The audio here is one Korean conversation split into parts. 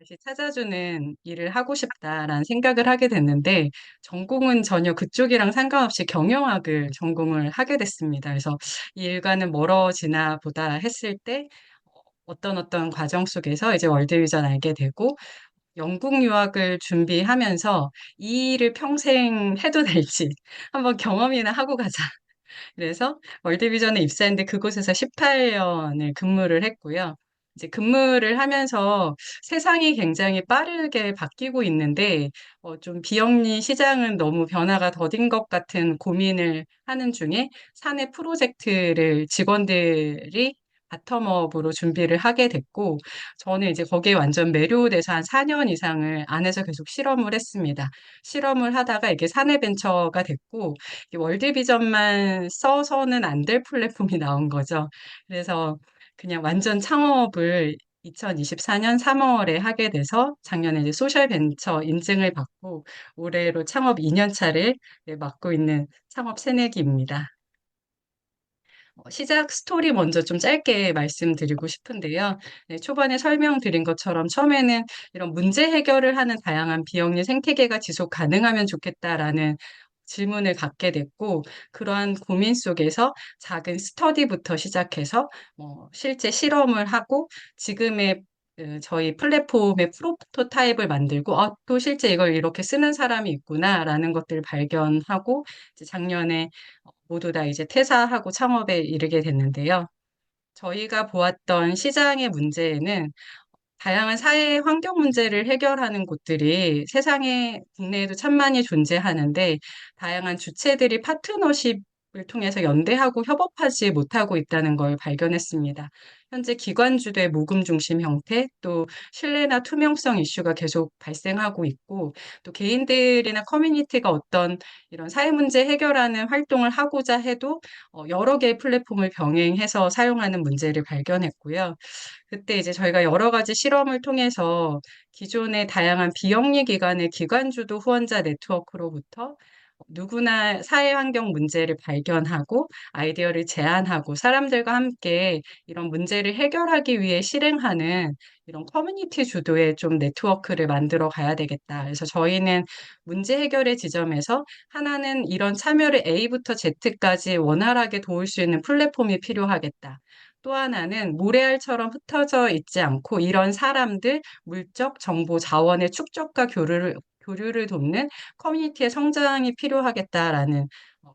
다시 찾아주는 일을 하고 싶다라는 생각을 하게 됐는데 전공은 전혀 그쪽이랑 상관없이 경영학을 전공을 하게 됐습니다. 그래서 이 일과는 멀어지나 보다 했을 때 어떤 과정 속에서 이제 월드비전 알게 되고 영국 유학을 준비하면서 이 일을 평생 해도 될지 한번 경험이나 하고 가자. 그래서 월드비전에 입사했는데 그곳에서 18년을 근무를 했고요. 이제 근무를 하면서 세상이 굉장히 빠르게 바뀌고 있는데 좀 비영리 시장은 너무 변화가 더딘 것 같은 고민을 하는 중에 사내 프로젝트를 직원들이 바텀업으로 준비를 하게 됐고 저는 이제 거기에 완전 매료돼서 한 4년 이상을 안에서 계속 실험을 했습니다. 실험을 하다가 이게 사내 벤처가 됐고 이 월드비전만 써서는 안 될 플랫폼이 나온 거죠. 그래서 그냥 완전 창업을 2024년 3월에 하게 돼서 작년에 이제 소셜 벤처 인증을 받고 올해로 창업 2년 차를 맡고 있는 창업 새내기입니다. 시작 스토리 먼저 좀 짧게 말씀드리고 싶은데요. 네, 초반에 설명드린 것처럼 처음에는 이런 문제 해결을 하는 다양한 비영리 생태계가 지속 가능하면 좋겠다라는 질문을 갖게 됐고, 그러한 고민 속에서 작은 스터디부터 시작해서 실제 실험을 하고 지금의 저희 플랫폼의 프로토타입을 만들고, 또 실제 이걸 이렇게 쓰는 사람이 있구나라는 것들을 발견하고, 이제 작년에 모두 다 이제 퇴사하고 창업에 이르게 됐는데요. 저희가 보았던 시장의 문제에는 다양한 사회 환경 문제를 해결하는 곳들이 세상에 국내에도 참 많이 존재하는데 다양한 주체들이 파트너십을 통해서 연대하고 협업하지 못하고 있다는 걸 발견했습니다. 현재 기관주도의 모금 중심 형태, 또 신뢰나 투명성 이슈가 계속 발생하고 있고, 또 개인들이나 커뮤니티가 어떤 이런 사회 문제 해결하는 활동을 하고자 해도 여러 개의 플랫폼을 병행해서 사용하는 문제를 발견했고요. 그때 이제 저희가 여러 가지 실험을 통해서 기존의 다양한 비영리 기관의 기관주도 후원자 네트워크로부터 누구나 사회환경 문제를 발견하고 아이디어를 제안하고 사람들과 함께 이런 문제를 해결하기 위해 실행하는 이런 커뮤니티 주도의 좀 네트워크를 만들어 가야 되겠다. 그래서 저희는 문제 해결의 지점에서 하나는 이런 참여를 A부터 Z까지 원활하게 도울 수 있는 플랫폼이 필요하겠다. 또 하나는 모래알처럼 흩어져 있지 않고 이런 사람들, 물적, 정보, 자원의 축적과 교류를 돕는 커뮤니티의 성장이 필요하겠다라는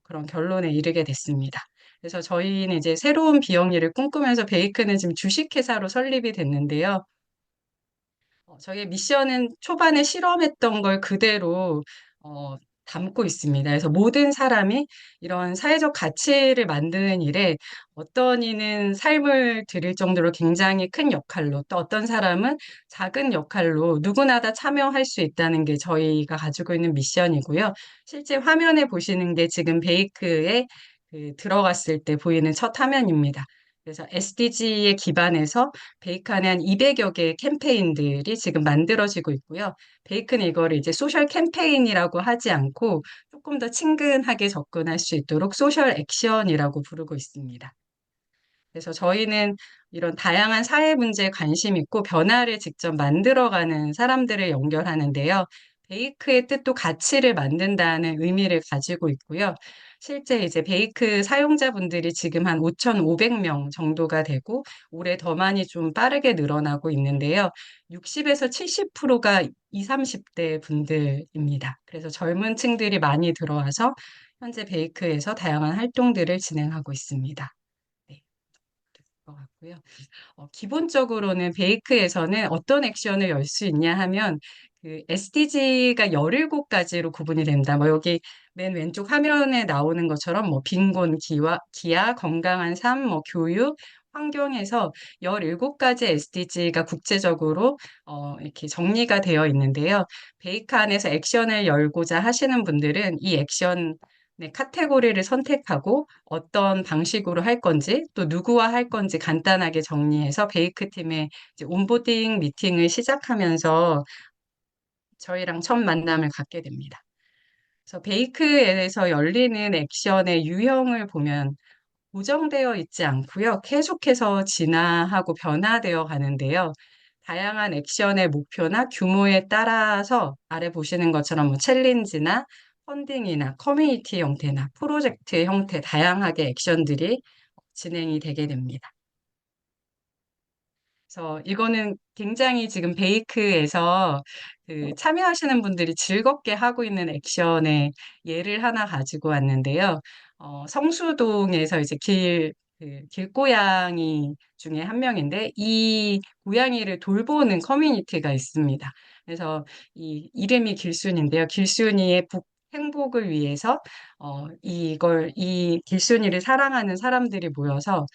그런 결론에 이르게 됐습니다. 그래서 저희는 이제 새로운 비영리를 꿈꾸면서 베이크는 지금 주식회사로 설립이 됐는데요. 저희의 미션은 초반에 실험했던 걸 그대로 담고 있습니다. 그래서 모든 사람이 이런 사회적 가치를 만드는 일에 어떤 이는 삶을 드릴 정도로 굉장히 큰 역할로 또 어떤 사람은 작은 역할로 누구나 다 참여할 수 있다는 게 저희가 가지고 있는 미션이고요. 실제 화면에 보시는 게 지금 베이크에 들어갔을 때 보이는 첫 화면입니다. 그래서 SDG에 기반해서 베이컨의 한 200여 개의 캠페인들이 지금 만들어지고 있고요. 베이컨은 이거를 이제 소셜 캠페인이라고 하지 않고 조금 더 친근하게 접근할 수 있도록 소셜 액션이라고 부르고 있습니다. 그래서 저희는 이런 다양한 사회 문제에 관심 있고 변화를 직접 만들어가는 사람들을 연결하는데요. 베이크의 뜻도 가치를 만든다는 의미를 가지고 있고요. 실제 이제 베이크 사용자분들이 지금 한 5,500명 정도가 되고 올해 더 많이 좀 빠르게 늘어나고 있는데요. 60에서 70%가 20, 30대 분들입니다. 그래서 젊은 층들이 많이 들어와서 현재 베이크에서 다양한 활동들을 진행하고 있습니다. 네. 것 같고요. 기본적으로는 베이크에서는 어떤 액션을 열 수 있냐 하면 그 SDG가 17가지로 구분이 됩니다. 뭐 여기 맨 왼쪽 화면에 나오는 것처럼 뭐 빈곤, 기아, 건강한 삶, 뭐 교육, 환경에서 17가지 SDG가 국제적으로 이렇게 정리가 되어 있는데요. 베이크 안에서 액션을 열고자 하시는 분들은 이 액션 네, 카테고리를 선택하고 어떤 방식으로 할 건지 또 누구와 할 건지 간단하게 정리해서 베이크 팀의 이제 온보딩 미팅을 시작하면서 저희랑 첫 만남을 갖게 됩니다. 그래서 베이크에서 열리는 액션의 유형을 보면 고정되어 있지 않고요. 계속해서 진화하고 변화되어 가는데요. 다양한 액션의 목표나 규모에 따라서 아래 보시는 것처럼 뭐 챌린지나 펀딩이나 커뮤니티 형태나 프로젝트 형태 다양하게 액션들이 진행이 되게 됩니다. 그래서 이거는 굉장히 지금 베이크에서 그 참여하시는 분들이 즐겁게 하고 있는 액션의 예를 하나 가지고 왔는데요. 성수동에서 이제 길고양이 중에 한 명인데 이 고양이를 돌보는 커뮤니티가 있습니다. 그래서 이 이름이 길순인데요. 길순이의 행복을 위해서 이 길순이를 사랑하는 사람들이 모여서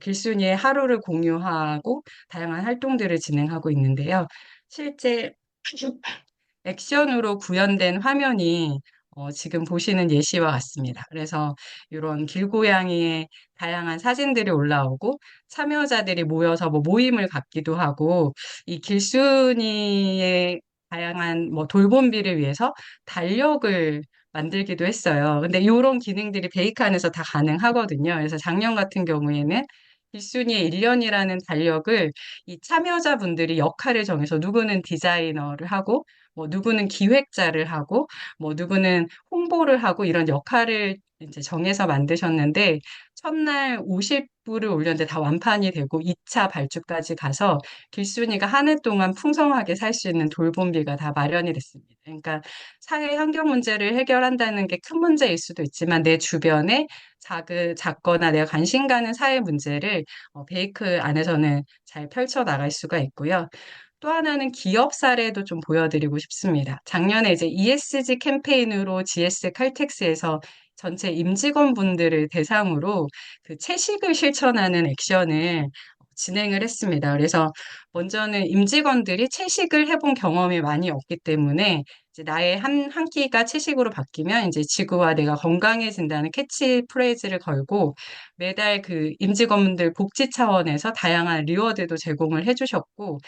길순이의 하루를 공유하고 다양한 활동들을 진행하고 있는데요. 실제 액션으로 구현된 화면이 지금 보시는 예시와 같습니다. 그래서 이런 길고양이의 다양한 사진들이 올라오고 참여자들이 모여서 뭐 모임을 갖기도 하고 이 길순이의 다양한 뭐 돌봄비를 위해서 달력을 만들기도 했어요. 근데 이런 기능들이 베이크 안에서 다 가능하거든요. 그래서 작년 같은 경우에는 길순이의 1년이라는 달력을 이 참여자분들이 역할을 정해서 누구는 디자이너를 하고 뭐 누구는 기획자를 하고 뭐 누구는 홍보를 하고 이런 역할을 이제 정해서 만드셨는데 첫날 50부를 올렸는데 다 완판이 되고 2차 발주까지 가서 길순이가 한 해 동안 풍성하게 살 수 있는 돌봄비가 다 마련이 됐습니다. 그러니까 사회 환경 문제를 해결한다는 게 큰 문제일 수도 있지만 내 주변에 작거나 내가 관심 가는 사회 문제를 베이크 안에서는 잘 펼쳐 나갈 수가 있고요. 또 하나는 기업 사례도 좀 보여드리고 싶습니다. 작년에 이제 ESG 캠페인으로 GS 칼텍스에서 전체 임직원분들을 대상으로 그 채식을 실천하는 액션을 진행을 했습니다. 그래서 먼저는 임직원들이 채식을 해본 경험이 많이 없기 때문에 이제 나의 한 끼가 채식으로 바뀌면 이제 지구와 내가 건강해진다는 캐치프레이즈를 걸고 매달 그 임직원들 복지 차원에서 다양한 리워드도 제공을 해주셨고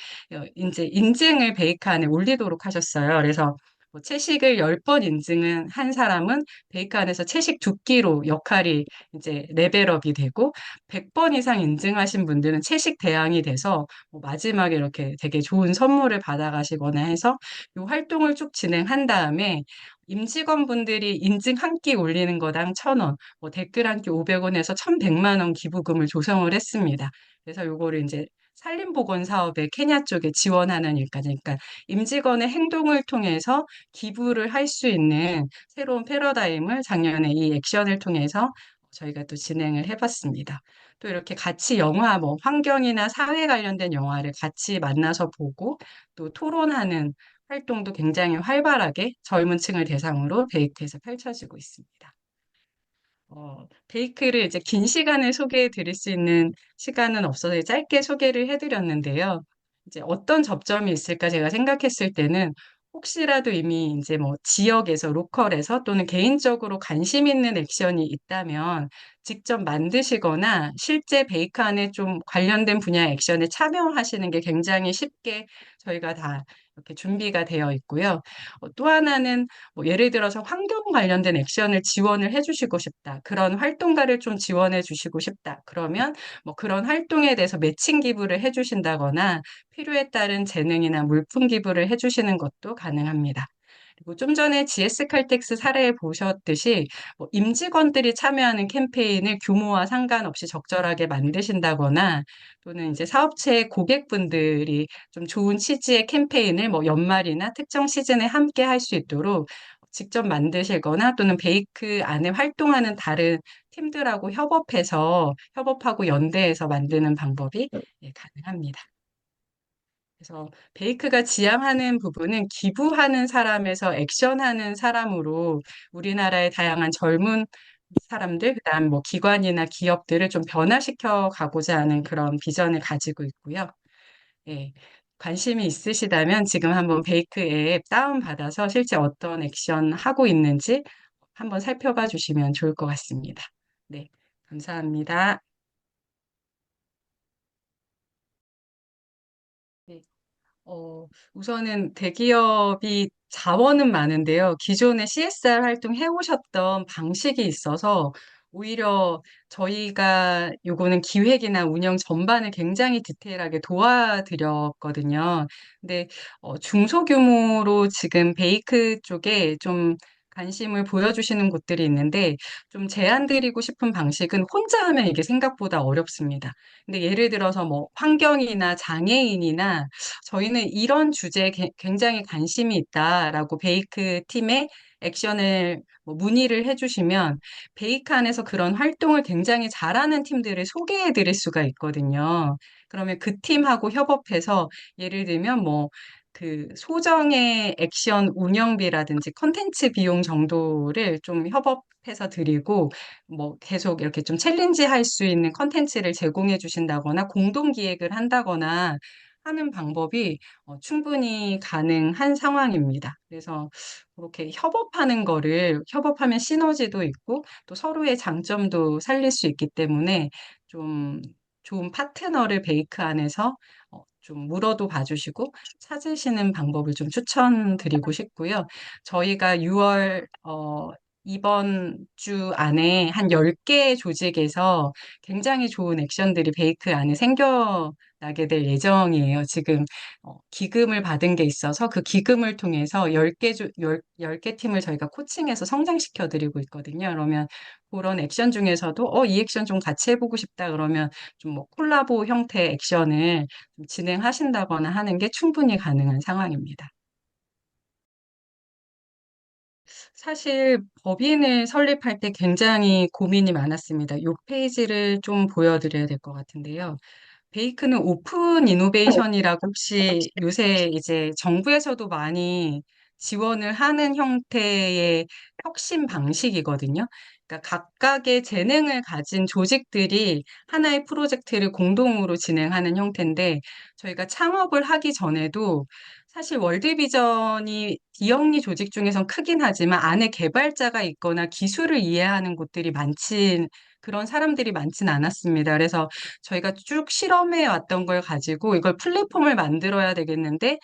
이제 인증을 베이크 안에 올리도록 하셨어요. 그래서 뭐 채식을 10번 인증은 한 사람은 베이크 안에서 채식 두 끼로 역할이 이제 레벨업이 되고 100번 이상 인증하신 분들은 채식 대항이 돼서 뭐 마지막에 이렇게 되게 좋은 선물을 받아가시거나 해서 이 활동을 쭉 진행한 다음에 임직원분들이 인증 한 끼 올리는 거당 1,000원, 뭐 댓글 한 끼 500원에서 1,100만 원 기부금을 조성을 했습니다. 그래서 요거를 이제 산림보건 사업에 케냐 쪽에 지원하는 일까지. 그러니까 임직원의 행동을 통해서 기부를 할 수 있는 새로운 패러다임을 작년에 이 액션을 통해서 저희가 또 진행을 해봤습니다. 또 이렇게 같이 영화, 뭐 환경이나 사회 관련된 영화를 같이 만나서 보고 또 토론하는 활동도 굉장히 활발하게 젊은 층을 대상으로 베이크에서 펼쳐지고 있습니다. 베이크를 이제 긴 시간을 소개해 드릴 수 있는 시간은 없어서 짧게 소개를 해 드렸는데요. 이제 어떤 접점이 있을까 제가 생각했을 때는 혹시라도 이미 이제 뭐 지역에서 로컬에서 또는 개인적으로 관심 있는 액션이 있다면 직접 만드시거나 실제 베이크 안에 좀 관련된 분야의 액션에 참여하시는 게 굉장히 쉽게 저희가 다 이렇게 준비가 되어 있고요. 또 하나는 뭐 예를 들어서 환경 관련된 액션을 지원을 해주시고 싶다. 그런 활동가를 좀 지원해 주시고 싶다. 그러면 뭐 그런 활동에 대해서 매칭 기부를 해주신다거나 필요에 따른 재능이나 물품 기부를 해주시는 것도 가능합니다. 그리고 좀 전에 GS 칼텍스 사례에 보셨듯이 뭐 임직원들이 참여하는 캠페인을 규모와 상관없이 적절하게 만드신다거나 또는 이제 사업체의 고객분들이 좀 좋은 취지의 캠페인을 뭐 연말이나 특정 시즌에 함께 할 수 있도록 직접 만드시거나 또는 베이크 안에 활동하는 다른 팀들하고 협업하고 연대해서 만드는 방법이 예, 가능합니다. 그래서 베이크가 지향하는 부분은 기부하는 사람에서 액션하는 사람으로 우리나라의 다양한 젊은 사람들, 그다음 뭐 기관이나 기업들을 좀 변화시켜 가고자 하는 그런 비전을 가지고 있고요. 예. 관심이 있으시다면 지금 한번 베이크 앱 다운받아서 실제 어떤 액션 하고 있는지 한번 살펴봐 주시면 좋을 것 같습니다. 네. 감사합니다. 네. 우선은 대기업이 자원은 많은데요. 기존에 CSR 활동 해오셨던 방식이 있어서 오히려 저희가 요거는 기획이나 운영 전반을 굉장히 디테일하게 도와드렸거든요. 근데 중소규모로 지금 베이크 쪽에 좀 관심을 보여주시는 곳들이 있는데 좀 제안드리고 싶은 방식은 혼자 하면 이게 생각보다 어렵습니다. 근데 예를 들어서 뭐 환경이나 장애인이나 저희는 이런 주제에 굉장히 관심이 있다라고 베이크 팀에 액션을 뭐 문의를 해주시면 베이크 안에서 그런 활동을 굉장히 잘하는 팀들을 소개해 드릴 수가 있거든요. 그러면 그 팀하고 협업해서 예를 들면 뭐 그 소정의 액션 운영비라든지 컨텐츠 비용 정도를 좀 협업해서 드리고 뭐 계속 이렇게 좀 챌린지 할 수 있는 컨텐츠를 제공해 주신다거나 공동 기획을 한다거나 하는 방법이 충분히 가능한 상황입니다. 그래서 그렇게 협업하는 거를 협업하면 시너지도 있고 또 서로의 장점도 살릴 수 있기 때문에 좀 좋은 파트너를 베이크 안에서 좀 물어도 봐주시고 찾으시는 방법을 좀 추천드리고 싶고요. 저희가 6월 이번 주 안에 한 10개 조직에서 굉장히 좋은 액션들이 베이크 안에 생겨나게 될 예정이에요. 지금 기금을 받은 게 있어서 그 기금을 통해서 10개 팀을 저희가 코칭해서 성장시켜 드리고 있거든요. 그러면 그런 액션 중에서도 이 액션 좀 같이 해보고 싶다 그러면 좀 뭐 콜라보 형태 액션을 좀 진행하신다거나 하는 게 충분히 가능한 상황입니다. 사실 법인을 설립할 때 굉장히 고민이 많았습니다. 이 페이지를 좀 보여드려야 될 것 같은데요. 베이크는 오픈 이노베이션이라고 혹시 요새 이제 정부에서도 많이 지원을 하는 형태의 혁신 방식이거든요. 그러니까 각각의 재능을 가진 조직들이 하나의 프로젝트를 공동으로 진행하는 형태인데 저희가 창업을 하기 전에도 사실 월드비전이 비영리 조직 중에선 크긴 하지만 안에 개발자가 있거나 기술을 이해하는 곳들이 그런 사람들이 많진 않았습니다. 그래서 저희가 쭉 실험해 왔던 걸 가지고 이걸 플랫폼을 만들어야 되겠는데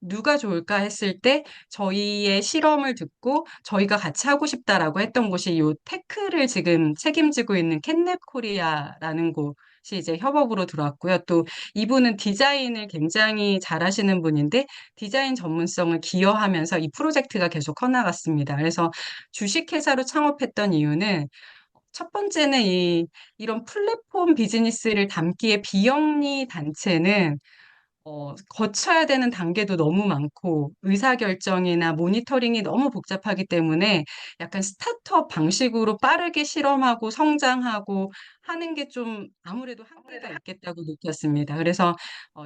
누가 좋을까 했을 때 저희의 실험을 듣고 저희가 같이 하고 싶다라고 했던 곳이 요 테크를 지금 책임지고 있는 캣냅 코리아라는 곳이 이제 협업으로 들어왔고요. 또 이분은 디자인을 굉장히 잘하시는 분인데 디자인 전문성을 기여하면서 이 프로젝트가 계속 커나갔습니다. 그래서 주식회사로 창업했던 이유는 첫 번째는 이런 플랫폼 비즈니스를 담기에 비영리 단체는 거쳐야 되는 단계도 너무 많고 의사결정이나 모니터링이 너무 복잡하기 때문에 약간 스타트업 방식으로 빠르게 실험하고 성장하고 하는 게 좀 아무래도 한계가 있겠다고 느꼈습니다. 그래서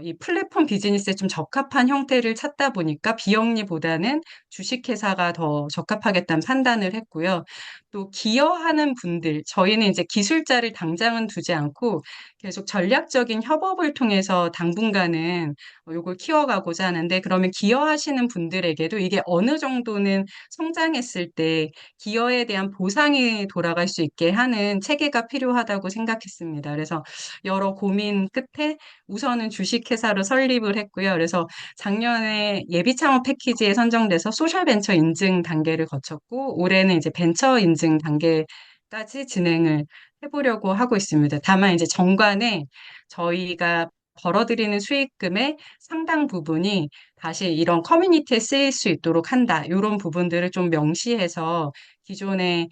이 플랫폼 비즈니스에 좀 적합한 형태를 찾다 보니까 비영리보다는 주식회사가 더 적합하겠다는 판단을 했고요. 또 기여하는 분들, 저희는 이제 기술자를 당장은 두지 않고 계속 전략적인 협업을 통해서 당분간은 요걸 키워가고자 하는데 그러면 기여하시는 분들에게도 이게 어느 정도는 성장했을 때 기여에 대한 보상이 돌아갈 수 있게 하는 체계가 필요하다고 생각했습니다. 그래서 여러 고민 끝에 우선은 주식회사로 설립을 했고요. 그래서 작년에 예비 창업 패키지에 선정돼서 소셜 벤처 인증 단계를 거쳤고 올해는 이제 벤처 인증 단계까지 진행을 해보려고 하고 있습니다. 다만 이제 정관에 저희가 벌어들이는 수익금의 상당 부분이 다시 이런 커뮤니티에 쓰일 수 있도록 한다. 이런 부분들을 좀 명시해서 기존에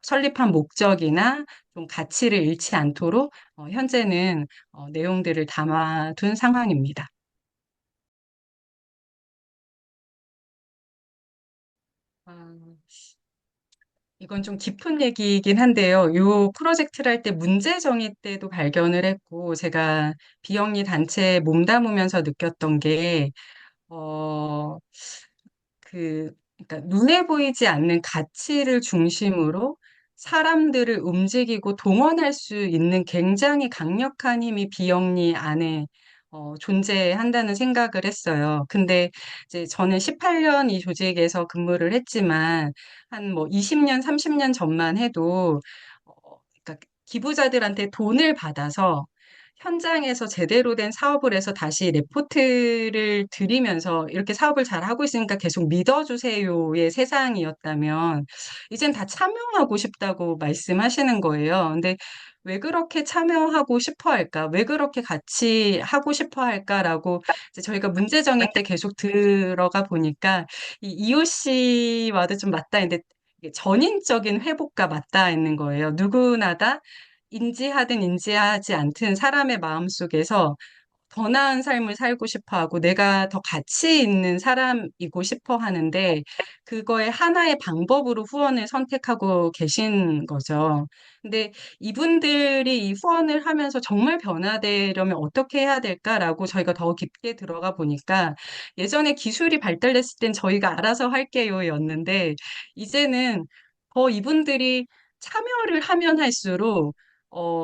설립한 목적이나 좀 가치를 잃지 않도록 현재는 내용들을 담아둔 상황입니다. 아, 이건 좀 깊은 얘기이긴 한데요. 이 프로젝트를 할 때 문제 정의 때도 발견을 했고, 제가 비영리 단체에 몸담으면서 느꼈던 게, 어, 그러니까 눈에 보이지 않는 가치를 중심으로 사람들을 움직이고 동원할 수 있는 굉장히 강력한 힘이 비영리 안에 존재한다는 생각을 했어요. 근데 이제 저는 18년 이 조직에서 근무를 했지만 한 뭐 20년, 30년 전만 해도 그러니까 기부자들한테 돈을 받아서 현장에서 제대로 된 사업을 해서 다시 레포트를 드리면서 이렇게 사업을 잘 하고 있으니까 계속 믿어주세요의 세상이었다면 이젠 다 참여하고 싶다고 말씀하시는 거예요. 근데 왜 그렇게 참여하고 싶어 할까? 왜 그렇게 같이 하고 싶어 할까라고 이제 저희가 문제 정의 때 계속 들어가 보니까 이 EOC와도 좀 맞닿아 있는데 이게 전인적인 회복과 맞닿아 있는 거예요. 누구나 다 인지하든 인지하지 않든 사람의 마음속에서 더 나은 삶을 살고 싶어 하고 내가 더 가치 있는 사람이고 싶어 하는데 그거의 하나의 방법으로 후원을 선택하고 계신 거죠. 근데 이분들이 이 후원을 하면서 정말 변화되려면 어떻게 해야 될까라고 저희가 더 깊게 들어가 보니까 예전에 기술이 발달됐을 땐 저희가 알아서 할게요였는데 이제는 더 이분들이 참여를 하면 할수록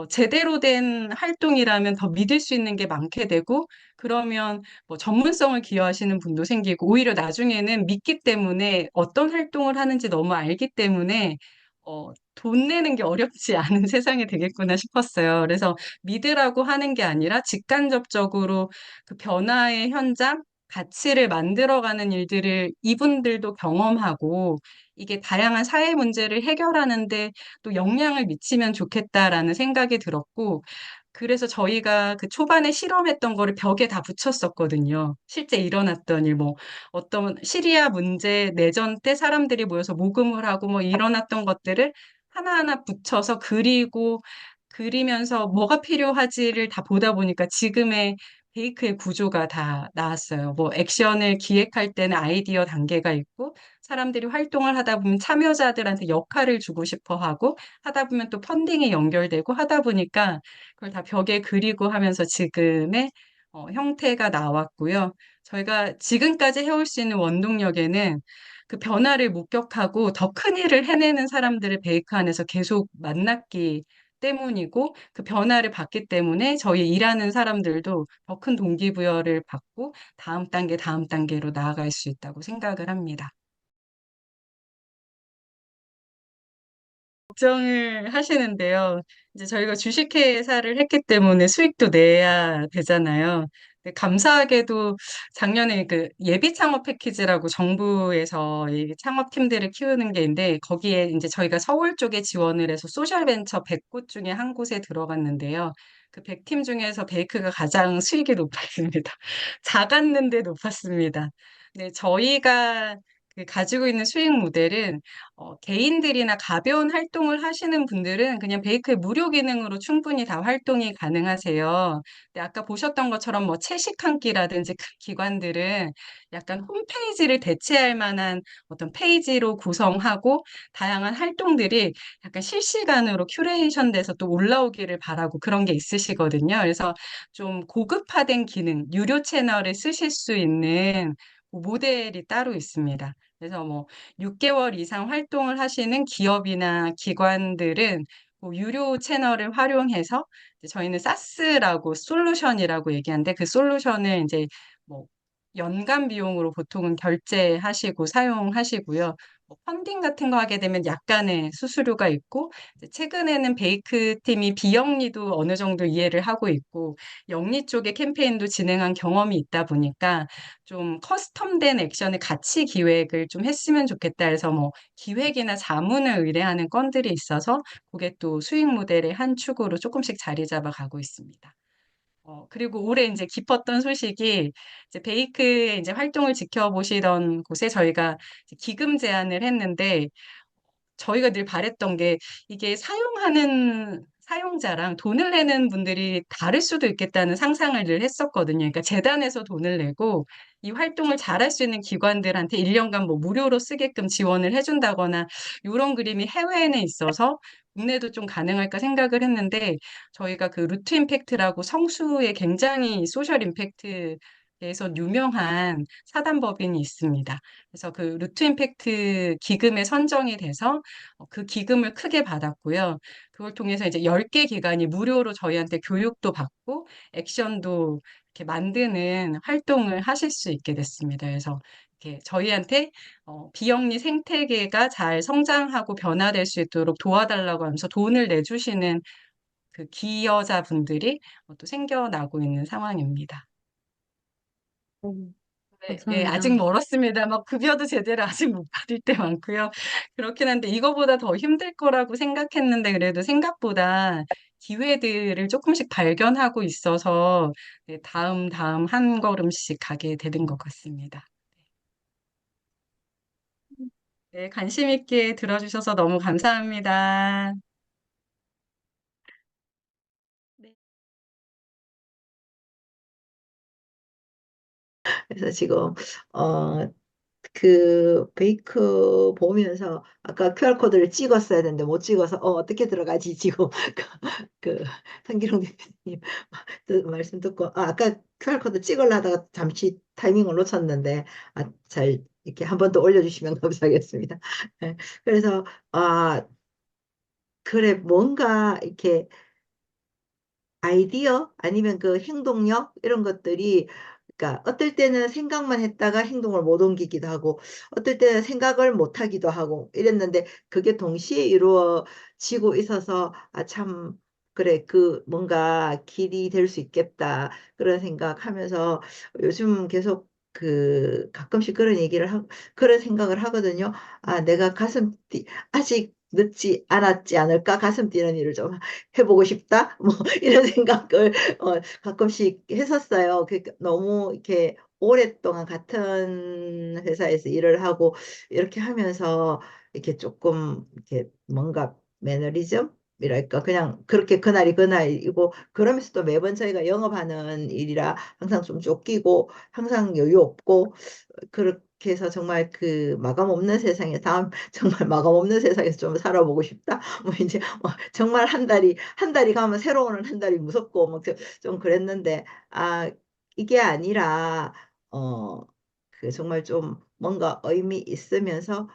제대로 된 활동이라면 더 믿을 수 있는 게 많게 되고, 그러면 뭐 전문성을 기여하시는 분도 생기고, 오히려 나중에는 믿기 때문에 어떤 활동을 하는지 너무 알기 때문에, 돈 내는 게 어렵지 않은 세상이 되겠구나 싶었어요. 그래서 믿으라고 하는 게 아니라 직간접적으로 그 변화의 현장, 가치를 만들어가는 일들을 이분들도 경험하고, 이게 다양한 사회 문제를 해결하는데 또 영향을 미치면 좋겠다라는 생각이 들었고, 그래서 저희가 그 초반에 실험했던 거를 벽에 다 붙였었거든요. 실제 일어났던 일, 뭐, 어떤 시리아 문제, 내전 때 사람들이 모여서 모금을 하고 뭐 일어났던 것들을 하나하나 붙여서 그리고, 그리면서 뭐가 필요하지를 다 보다 보니까 지금의 베이크의 구조가 다 나왔어요. 뭐 액션을 기획할 때는 아이디어 단계가 있고, 사람들이 활동을 하다 보면 참여자들한테 역할을 주고 싶어 하고, 하다 보면 또 펀딩이 연결되고 하다 보니까 그걸 다 벽에 그리고 하면서 지금의 형태가 나왔고요. 저희가 지금까지 해올 수 있는 원동력에는 그 변화를 목격하고 더 큰 일을 해내는 사람들을 베이크 안에서 계속 만났기 때문이고 그 변화를 받기 때문에 저희 일하는 사람들도 더 큰 동기부여를 받고 다음 단계로 나아갈 수 있다고 생각을 합니다. 걱정을 하시는데요. 이제 저희가 주식회사를 했기 때문에 수익도 내야 되잖아요. 근데 감사하게도 작년에 그 예비 창업 패키지라고 정부에서 이 창업팀들을 키우는 게 있는데 거기에 이제 저희가 서울 쪽에 지원을 해서 소셜벤처 100곳 중에 한 곳에 들어갔는데요. 그 100팀 중에서 베이크가 가장 수익이 높았습니다. 작았는데 높았습니다. 네, 저희가 그 가지고 있는 수익 모델은 개인들이나 가벼운 활동을 하시는 분들은 그냥 베이크의 무료 기능으로 충분히 다 활동이 가능하세요. 근데 아까 보셨던 것처럼 뭐 채식 한 끼라든지 큰 기관들은 약간 홈페이지를 대체할 만한 어떤 페이지로 구성하고 다양한 활동들이 약간 실시간으로 큐레이션 돼서 또 올라오기를 바라고 그런 게 있으시거든요. 그래서 좀 고급화된 기능, 유료 채널을 쓰실 수 있는 그 모델이 따로 있습니다. 그래서 뭐 6개월 이상 활동을 하시는 기업이나 기관들은 뭐 유료 채널을 활용해서 이제 저희는 사스라고 솔루션이라고 얘기하는데 그 솔루션을 이제 뭐 연간 비용으로 보통은 결제하시고 사용하시고요. 뭐 펀딩 같은 거 하게 되면 약간의 수수료가 있고 이제 최근에는 베이크 팀이 비영리도 어느 정도 이해를 하고 있고 영리 쪽의 캠페인도 진행한 경험이 있다 보니까 좀 커스텀된 액션을 같이 기획을 좀 했으면 좋겠다 해서 뭐 기획이나 자문을 의뢰하는 건들이 있어서 그게 또 수익 모델의 한 축으로 조금씩 자리 잡아가고 있습니다. 그리고 올해 이제 기뻤던 소식이 이제 베이크의 이제 활동을 지켜보시던 곳에 저희가 이제 기금 제안을 했는데 저희가 늘 바랬던 게 이게 사용하는 사용자랑 돈을 내는 분들이 다를 수도 있겠다는 상상을 늘 했었거든요. 그러니까 재단에서 돈을 내고 이 활동을 잘할 수 있는 기관들한테 1년간 뭐 무료로 쓰게끔 지원을 해준다거나 이런 그림이 해외에는 있어서 국내도 좀 가능할까 생각을 했는데 저희가 그 루트 임팩트라고 성수에 굉장히 소셜 임팩트에서 유명한 사단법인이 있습니다. 그래서 그 루트 임팩트 기금에 선정이 돼서 그 기금을 크게 받았고요. 그걸 통해서 이제 10개 기관이 무료로 저희한테 교육도 받고 액션도 이렇게 만드는 활동을 하실 수 있게 됐습니다. 그래서 이렇게 저희한테 비영리 생태계가 잘 성장하고 변화될 수 있도록 도와달라고 하면서 돈을 내주시는 그 기여자분들이 또 생겨나고 있는 상황입니다. 음, 네, 예, 아직 감사합니다. 멀었습니다. 막 급여도 제대로 아직 못 받을 때 많고요. 그렇긴 한데 이거보다 더 힘들 거라고 생각했는데 그래도 생각보다 기회들을 조금씩 발견하고 있어서 네, 다음 한 걸음씩 가게 되는 것 같습니다. 네, 관심 있게 들어주셔서 너무 감사합니다. 네. 그래서 지금 어, 그 베이크 보면서 아까 QR코드를 찍었어야 되는데 못 찍어서 어떻게 들어가지 지금 그 성기룡 대표님 말씀 듣고 아까 QR코드 찍으려다가 잠시 타이밍을 놓쳤는데 잘 이렇게 한 번 더 올려주시면 감사하겠습니다. 네, 그래서 아 그래 뭔가 이렇게 아이디어 아니면 그 행동력 이런 것들이 그러니까 어떨 때는 생각만 했다가 행동을 못 옮기기도 하고 어떨 때는 생각을 못 하기도 하고 이랬는데 그게 동시에 이루어지고 있어서 아 참 그래 그 뭔가 길이 될 수 있겠다 그런 생각하면서 요즘 계속 그 가끔씩 그런 얘기를 하고 그런 생각을 하거든요. 아 내가 가슴 뛰 아직 늦지 않았지 않을까 가슴 뛰는 일을 좀 해보고 싶다 뭐 이런 생각을 가끔씩 했었어요. 그러니까 너무 이렇게 오랫동안 같은 회사에서 일을 하고 이렇게 하면서 이렇게 조금 이렇게 뭔가 매너리즘이랄까 그냥 그렇게 그날이 그날이고 그러면서도 매번 저희가 영업하는 일이라 항상 좀 쫓기고 항상 여유 없고 그렇게 해서 정말 그 마감 없는 세상에 다음 정말 마감 없는 세상에서 좀 살아보고 싶다. 뭐 이제 정말 한 달이 가면 새로 오는 한 달이 무섭고 막 좀 그랬는데 아 이게 아니라 어 그 정말 좀 뭔가 의미 있으면서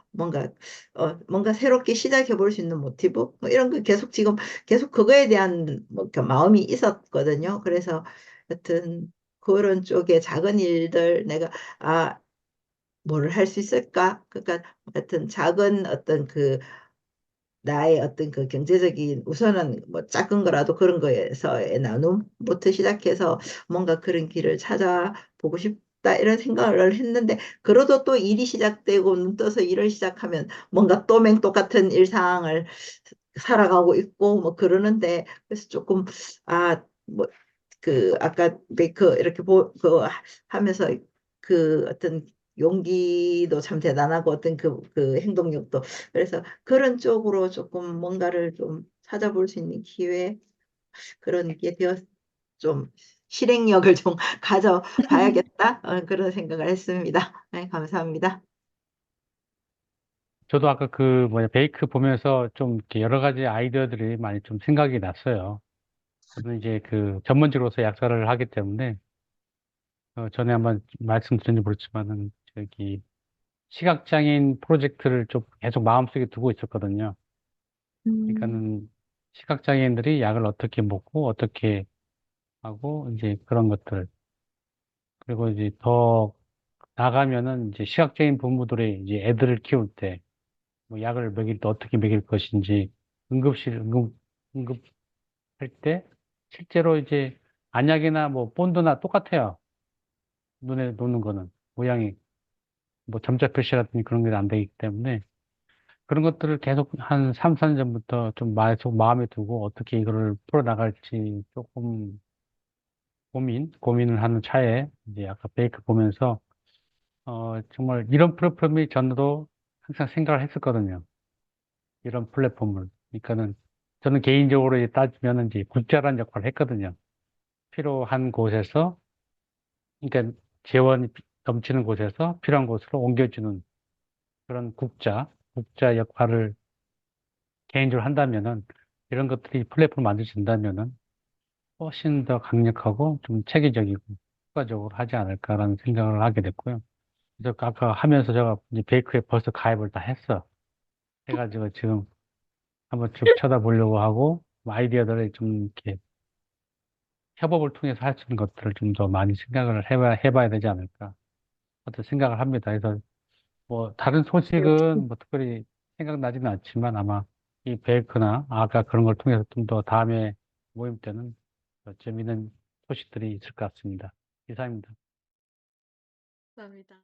뭔가 새롭게 시작해 볼 수 있는 모티브 뭐 이런 거 계속 지금 계속 그거에 대한 뭐그 마음이 있었거든요. 그래서 여튼 그런 쪽에 작은 일들 내가 아 뭐를 할 수 있을까? 그러니까 하여튼 작은 어떤 그 나의 어떤 그 경제적인 우선은 뭐 작은 거라도 그런 거에서의 나눔부터 시작해서 뭔가 그런 길을 찾아보고 싶다 이런 생각을 했는데 그러도 또 일이 시작되고 눈 떠서 일을 시작하면 뭔가 또 맹똑같은 일상을 살아가고 있고 뭐 그러는데 그래서 조금 아 뭐 그 아까 메이크 이렇게 하면서 그 어떤 용기도 참 대단하고 어떤 그 행동력도 그래서 그런 쪽으로 조금 뭔가를 좀 찾아볼 수 있는 기회 그런 게 되어 좀 실행력을 좀 가져봐야겠다 그런 생각을 했습니다. 네, 감사합니다. 저도 아까 그 뭐냐 베이크 보면서 좀 이렇게 여러 가지 아이디어들이 많이 좀 생각이 났어요. 저는 이제 그 전문직으로서 약사를 하기 때문에 전에 한번 말씀드렸는지 모르지만은 저기 시각장애인 프로젝트를 좀 계속 마음속에 두고 있었거든요. 음, 그러니까는 시각장애인들이 약을 어떻게 먹고 어떻게 하고 이제 그런 것들 그리고 이제 더 나가면은 이제 시각장애인 부모들이 이제 애들을 키울 때 뭐 약을 먹일 때 어떻게 먹일 것인지 응급할 때 실제로 이제 안약이나 뭐 본드나 똑같아요. 눈에 놓는 거는 모양이 뭐 점자 표시라든지 그런 게 안 되기 때문에 그런 것들을 계속 한 3, 4년 전부터 좀 마음에 두고 어떻게 이거를 풀어나갈지 조금 고민을 하는 차에 이제 아까 베이크 보면서 정말 이런 플랫폼이 전도 항상 생각을 했었거든요. 이런 플랫폼을. 그러니까는 저는 개인적으로 이제 따지면 이제 국자란 역할을 했거든요. 필요한 곳에서, 그러니까 재원이 넘치는 곳에서 필요한 곳으로 옮겨주는 그런 국자 역할을 개인적으로 한다면은 이런 것들이 플랫폼을 만들어진다면은 훨씬 더 강력하고 좀 체계적이고 효과적으로 하지 않을까라는 생각을 하게 됐고요. 그래서 아까 하면서 제가 이제 베이크에 벌써 가입을 다 했어. 해가지고 지금 한번 쭉 쳐다보려고 하고 뭐 아이디어들을 좀 이렇게 협업을 통해서 할 수 있는 것들을 좀 더 많이 생각을 해봐야 되지 않을까. 어떤 생각을 합니다. 그래서 뭐 다른 소식은 뭐 특별히 생각나지는 않지만 아마 이 베이크나 아까 그런 걸 통해서 좀 더 다음에 모임 때는 재미있는 소식들이 있을 것 같습니다. 이상입니다. 감사합니다.